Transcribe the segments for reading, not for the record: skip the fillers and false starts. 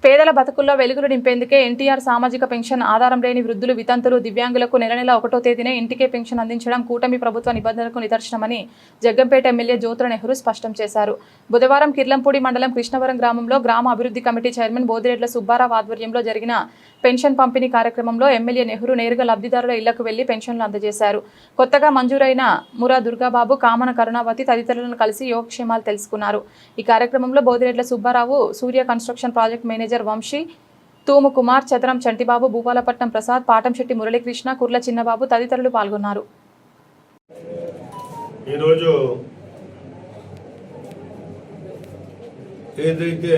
పేదల బతుకుల్లో వెలుగులు నింపేందుకే ఎన్టీఆర్ సామాజిక పెన్షన్ ఆధారం లేని వృద్ధులు, వితంతులు, దివ్యాంగులకు నెల 1వ తేదీనే ఇంటికే పెన్షన్ అందించడం కూటమి ప్రభుత్వ నిబంధనలకు నిదర్శనమని జగ్గంపేట ఎమ్మెల్యే జ్యోతుల నెహ్రూ స్పష్టం చేశారు. బుధవారం కిర్లంపూడి మండలం కృష్ణవరం గ్రామంలో గ్రామ అభివృద్ధి కమిటీ చైర్మన్ బోదిరెడ్ల సుబ్బారావు ఆధ్వర్యంలో జరిగిన పెన్షన్ పంపిణీ కార్యక్రమంలో ఎమ్మెల్యే నెహ్రూ నేరుగా లబ్ధిదారుల ఇళ్లకు వెళ్లి పెన్షన్లు అందజేశారు. కొత్తగా మంజూరైన మురా దుర్గాబాబు, కామన కరుణావతి తదితరులను కలిసి యోగక్షేమాలు తెలుసుకున్నారు. ఈ కార్యక్రమంలో బోదిరెడ్ల సుబ్బారావు, సూర్య కన్స్ట్రక్షన్ ప్రాజెక్ట్ మేనేజర్ వంశీ, తూము కుమార్, చదరం చంటిబాబు, భూపాలపట్నం ప్రసాద్, పాటంశెట్టి మురళీకృష్ణ, కుర్ల చిన్నబాబు తదితరులు పాల్గొన్నారు. ఈరోజు ఏదైతే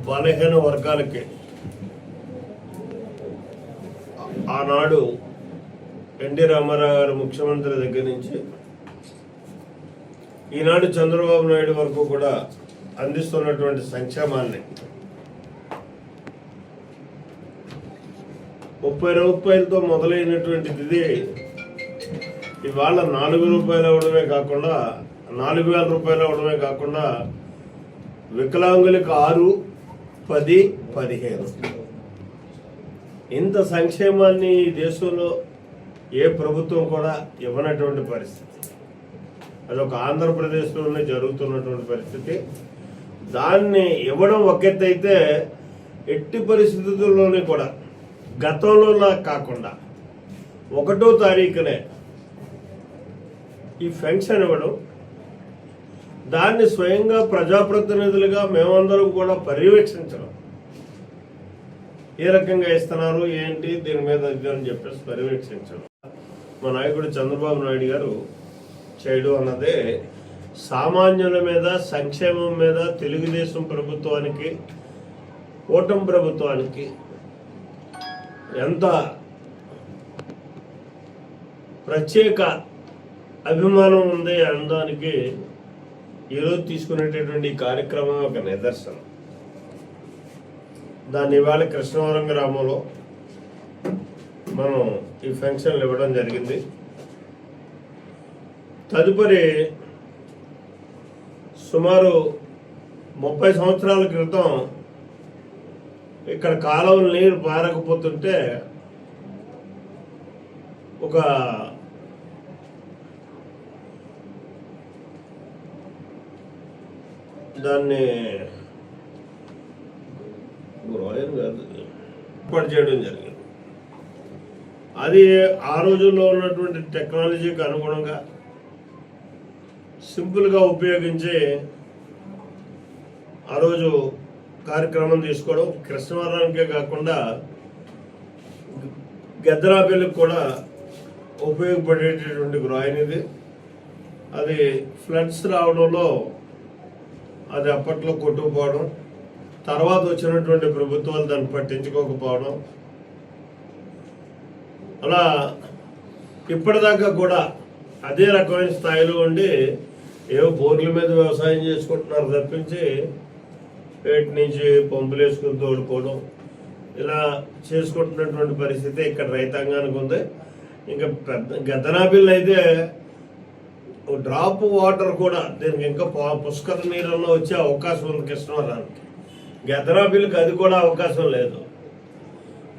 బలహీన వర్గాలకి ఆనాడు ఎన్టీ రామారావు గారు ముఖ్యమంత్రి దగ్గర నుంచి ఈనాడు చంద్రబాబు నాయుడు వరకు కూడా అందిస్తున్నటువంటి సంక్షేమాన్ని 30 రూపాయలతో మొదలైనటువంటిది ఇవాళ 4 రూపాయలు అవడమే కాకుండా 4,000 రూపాయలు అవడమే కాకుండా వికలాంగులకు 6, 10, 15 ఇంత సంక్షేమాన్ని ఈ దేశంలో ఏ ప్రభుత్వం కూడా ఇవ్వనటువంటి పరిస్థితి. అదొక ఆంధ్రప్రదేశ్లోనే జరుగుతున్నటువంటి పరిస్థితి. దాన్ని ఇవ్వడం ఒక ఎత్తు అయితే, ఎట్టి పరిస్థితుల్లోనే కూడా గతంలో కాకుండా 1వ తారీఖునే ఈ పెన్షన్ ఇవ్వడం, దాన్ని స్వయంగా ప్రజాప్రతినిధులుగా మేమందరం కూడా పర్యవేక్షించడం, ఏ రకంగా ఇస్తున్నారు ఏంటి దీని మీద అని చెప్పేసి పర్యవేక్షించడం మా నాయకుడు చంద్రబాబు నాయుడు గారు చేయడం అన్నదే సామాన్యుల మీద, సంక్షేమం మీద తెలుగుదేశం ప్రభుత్వానికి, కూటమి ప్రభుత్వానికి ఎంత ప్రత్యేక అభిమానం ఉంది అనడానికి ఈరోజు తీసుకునేటటువంటి కార్యక్రమం ఒక నిదర్శనం. దాన్ని ఇవాళ కృష్ణవరం గ్రామంలో మనం ఈ ఫంక్షన్లు ఇవ్వడం జరిగింది. తదుపరి సుమారు 30 సంవత్సరాల క్రితం ఇక్కడ కాలువలు నీరు పారకపోతుంటే ఒక దాన్ని ఏర్పాటు చేయడం జరిగింది. అది ఆ రోజుల్లో ఉన్నటువంటి టెక్నాలజీకి అనుగుణంగా సింపుల్గా ఉపయోగించి ఆ రోజు కార్యక్రమం తీసుకోవడం, కృష్ణవరానికే కాకుండా గద్దరాపల్లికి కూడా ఉపయోగపడేటటువంటి గ్రాయిన్ ఇది. అది ఫ్లడ్స్ రావడంలో అది అప్పట్లో కొట్టుకుపోవడం, తర్వాత వచ్చినటువంటి ప్రభుత్వాలు దాన్ని పట్టించుకోకపోవడం, అలా ఇప్పటిదాకా కూడా అదే రకమైన స్థాయిలో ఉండి ఏవో బోర్ల మీద వ్యవసాయం చేసుకుంటున్నారు తప్పించి వేటి నుంచి పంపులు వేసుకుని తోడుకోవడం, ఇలా చేసుకుంటున్నటువంటి పరిస్థితి ఇక్కడ రైతాంగానికి ఉంది. ఇంకా పెద్ద గద్దనాపిల్లు అయితే డ్రాప్ వాటర్ కూడా దీనికి ఇంకా పుష్కర నీళ్ళలో వచ్చే అవకాశం ఉంది కృష్ణవరానికి. గద్దనాపిల్లికి అది కూడా అవకాశం లేదు.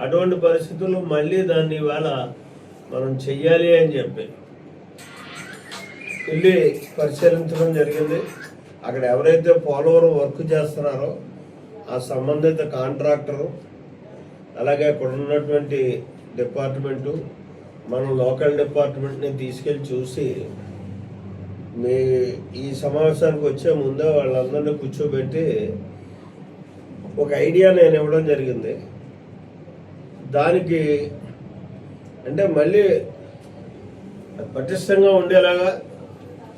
అటువంటి పరిస్థితుల్లో మళ్ళీ దాన్ని ఇవాళ మనం చెయ్యాలి అని చెప్పి వెళ్ళి పరిశీలించడం జరిగింది. అక్కడ ఎవరైతే పోలవరం వర్క్ చేస్తున్నారో ఆ సంబంధిత కాంట్రాక్టరు, అలాగే అక్కడ ఉన్నటువంటి డిపార్ట్మెంటు, మన లోకల్ డిపార్ట్మెంట్ని తీసుకెళ్ళి చూసి ఈ సమావేశానికి వచ్చే ముందే వాళ్ళందరినీ కూర్చోబెట్టి ఒక ఐడియా నేను ఇవ్వడం జరిగింది. దానికి అంటే మళ్ళీ పటిష్టంగా ఉండేలాగా,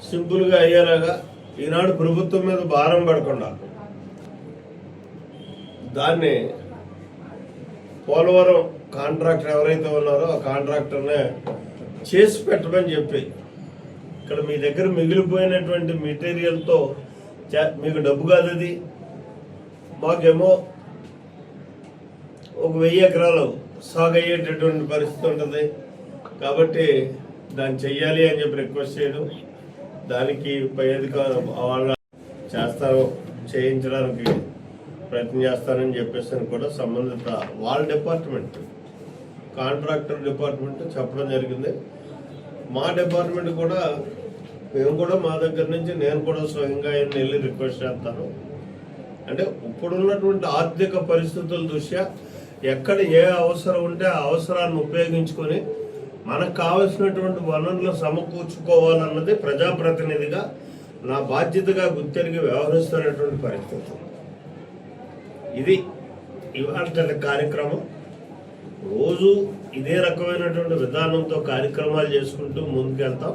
సింపుల్గా అయ్యేలాగా, ఈనాడు ప్రభుత్వం మీద భారం పడకుండా దాన్ని పోలవరం కాంట్రాక్టర్ ఎవరైతే ఉన్నారో ఆ కాంట్రాక్టర్నే చేసి పెట్టమని చెప్పి, ఇక్కడ మీ దగ్గర మిగిలిపోయినటువంటి మెటీరియల్తో మీకు డబ్బు కాదు, అది మాకేమో ఒక 1000 ఎకరాలు సాగు అయ్యేటటువంటి పరిస్థితి ఉంటుంది కాబట్టి దాన్ని చెయ్యాలి అని చెప్పి రిక్వెస్ట్ చేయడం, దానికి పై అధికారులు వాళ్ళ చేస్తారు చేయించడానికి ప్రయత్నం చేస్తానని చెప్పేసి కూడా సంబంధిత వాళ్ళ డిపార్ట్మెంట్ కాంట్రాక్టర్ డిపార్ట్మెంట్ చెప్పడం జరిగింది. మా డిపార్ట్మెంట్ కూడా మేము కూడా మా దగ్గర నుంచి నేను కూడా స్వయంగా ఆయన వెళ్ళి రిక్వెస్ట్ చేస్తాను. అంటే ఇప్పుడున్నటువంటి ఆర్థిక పరిస్థితుల దృష్ట్యా ఎక్కడ ఏ అవసరం ఉంటే ఆ అవసరాన్ని ఉపయోగించుకొని మనకు కావలసినటువంటి వనరులు సమకూర్చుకోవాలన్నది ప్రజాప్రతినిధిగా నా బాధ్యతగా గుర్తెరిగి వ్యవహరిస్తున్నటువంటి పరిస్థితి. ఇది ఇవాళ కార్యక్రమం. రోజు ఇదే రకమైనటువంటి విధానంతో కార్యక్రమాలు చేసుకుంటూ ముందుకెళ్తాం.